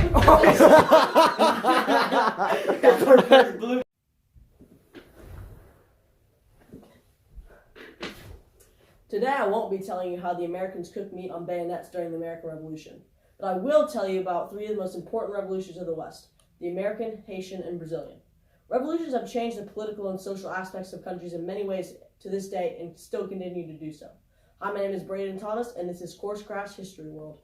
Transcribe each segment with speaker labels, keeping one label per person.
Speaker 1: Today I won't be telling you how the Americans cooked meat on bayonets during the American Revolution, but I will tell you about three of the most important revolutions of the West: the American, Haitian, and Brazilian. Revolutions have changed the political and social aspects of countries in many ways to this day and still continue to do so. Hi, my name is Braydon Thomas, and this is Course Crash History World.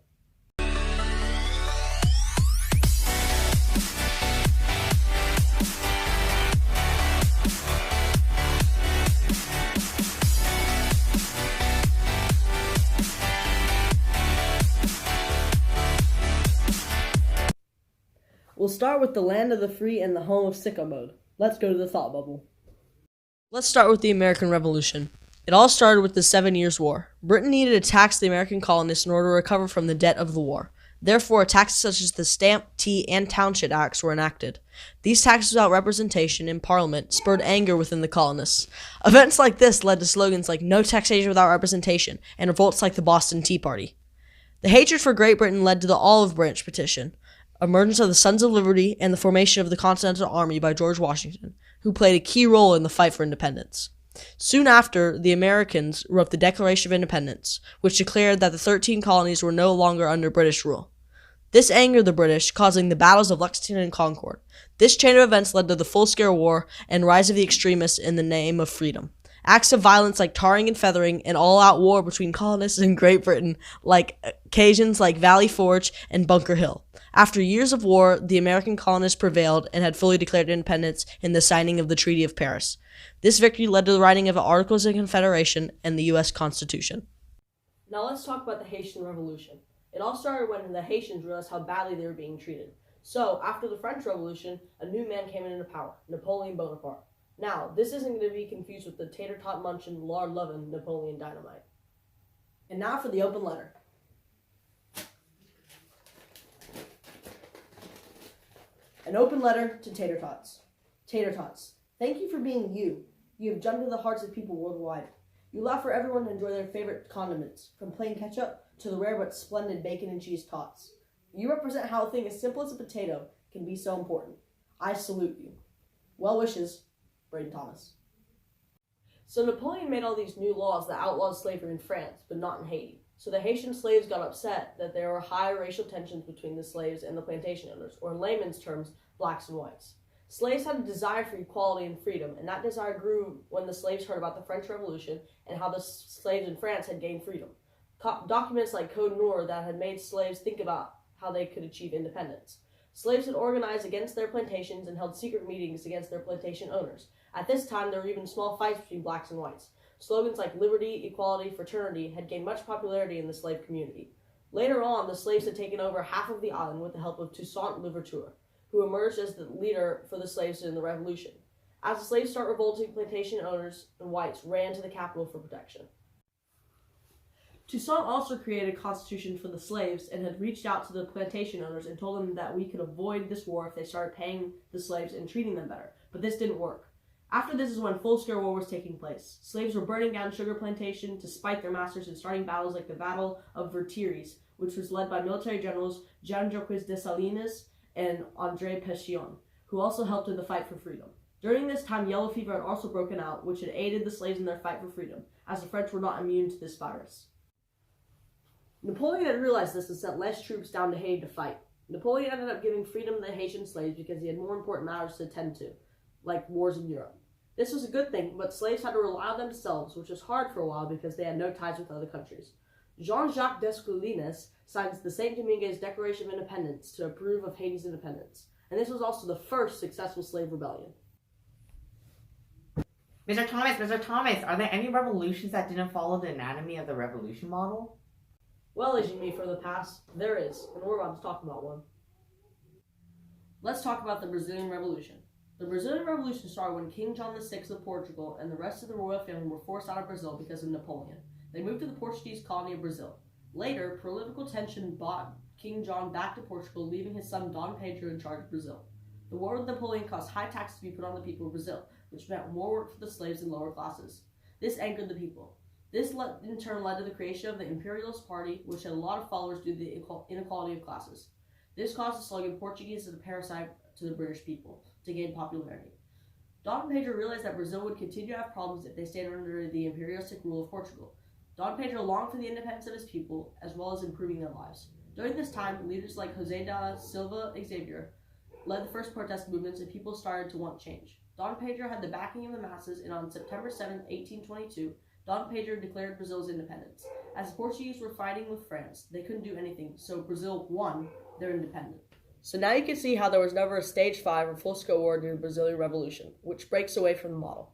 Speaker 1: We'll start with the land of the free and the home of sicko mode. Let's go to the thought bubble. Let's start with the American Revolution. It all started with the 7 Years' War. Britain needed to tax the American colonists in order to recover from the debt of the war. Therefore, taxes such as the Stamp, Tea, and Township Acts were enacted. These taxes without representation in Parliament spurred anger within the colonists. Events like this led to slogans like "No taxation without representation" and revolts like the Boston Tea Party. The hatred for Great Britain led to the Olive Branch Petition, emergence of the Sons of Liberty, and the formation of the Continental Army by George Washington, who played a key role in the fight for independence. Soon after, the Americans wrote the Declaration of Independence, which declared that the 13 colonies were no longer under British rule. This angered the British, causing the battles of Lexington and Concord. This chain of events led to the full-scale war and rise of the extremists in the name of freedom. Acts of violence like tarring and feathering and all-out war between colonists in Great Britain, like occasions like Valley Forge and Bunker Hill. After years of war, the American colonists prevailed and had fully declared independence in the signing of the Treaty of Paris. This victory led to the writing of the Articles of Confederation and the U.S. Constitution. Now let's talk about the Haitian Revolution. It all started when the Haitians realized how badly they were being treated. So, after the French Revolution, a new man came into power, Napoleon Bonaparte. Now, this isn't going to be confused with the tater-tot munchin', lard-lovin' Napoleon Dynamite. And now for the open letter. An open letter to Tater Tots. Tater Tots, thank you for being you. You have jumped into the hearts of people worldwide. You allow for everyone to enjoy their favorite condiments, from plain ketchup to the rare but splendid bacon and cheese tots. You represent how a thing as simple as a potato can be so important. I salute you. Well wishes, Braydon Thomas. So Napoleon made all these new laws that outlawed slavery in France, but not in Haiti. So the Haitian slaves got upset that there were high racial tensions between the slaves and the plantation owners, or in layman's terms, blacks and whites. Slaves had a desire for equality and freedom, and that desire grew when the slaves heard about the French Revolution and how the slaves in France had gained freedom. Documents like Code Noir that had made slaves think about how they could achieve independence. Slaves had organized against their plantations and held secret meetings against their plantation owners. At this time, there were even small fights between blacks and whites. Slogans like liberty, equality, fraternity had gained much popularity in the slave community. Later on, the slaves had taken over half of the island with the help of Toussaint Louverture, who emerged as the leader for the slaves in the Revolution. As the slaves started revolting, plantation owners and whites ran to the capital for protection. Toussaint also created a constitution for the slaves and had reached out to the plantation owners and told them that we could avoid this war if they started paying the slaves and treating them better. But this didn't work. After this is when full-scale war was taking place. Slaves were burning down sugar plantations to spite their masters and starting battles like the Battle of Vertières, which was led by military generals Jean-Jacques Dessalines and André Pétion, who also helped in the fight for freedom. During this time, yellow fever had also broken out, which had aided the slaves in their fight for freedom, as the French were not immune to this virus. Napoleon had realized this and sent less troops down to Haiti to fight. Napoleon ended up giving freedom to the Haitian slaves because he had more important matters to attend to, like wars in Europe. This was a good thing, but slaves had to rely on themselves, which was hard for a while because they had no ties with other countries. Jean-Jacques Dessalines signs the St. Dominguez Declaration of Independence to approve of Haiti's independence, and this was also the first successful slave rebellion.
Speaker 2: Mr. Thomas, are there any revolutions that didn't follow the anatomy of the revolution model?
Speaker 1: Well, as you may further past, there is, and we're about to talk about one. Let's talk about the Brazilian Revolution. The Brazilian Revolution started when King John VI of Portugal and the rest of the royal family were forced out of Brazil because of Napoleon. They moved to the Portuguese colony of Brazil. Later, political tension brought King John back to Portugal, leaving his son Dom Pedro in charge of Brazil. The war with Napoleon caused high taxes to be put on the people of Brazil, which meant more work for the slaves and lower classes. This angered the people. This in turn led to the creation of the Imperialist Party, which had a lot of followers due to the inequality of classes. This caused the slogan "Portuguese is a parasite to the British people" to gain popularity. Dom Pedro realized that Brazil would continue to have problems if they stayed under the imperialistic rule of Portugal. Dom Pedro longed for the independence of his people, as well as improving their lives. During this time, leaders like José da Silva Xavier led the first protest movements, and people started to want change. Dom Pedro had the backing of the masses, and on September 7, 1822, Dom Pedro declared Brazil's independence. As the Portuguese were fighting with France, they couldn't do anything, so Brazil won their independence. So now you can see how there was never a stage 5 or full-scale war during the Brazilian Revolution, which breaks away from the model.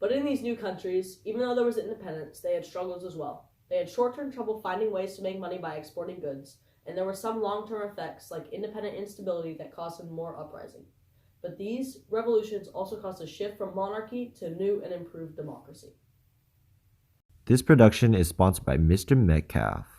Speaker 1: But in these new countries, even though there was independence, they had struggles as well. They had short-term trouble finding ways to make money by exporting goods, and there were some long-term effects like independent instability that caused some more uprising. But these revolutions also caused a shift from monarchy to new and improved democracy.
Speaker 3: This production is sponsored by Mr. Metcalf.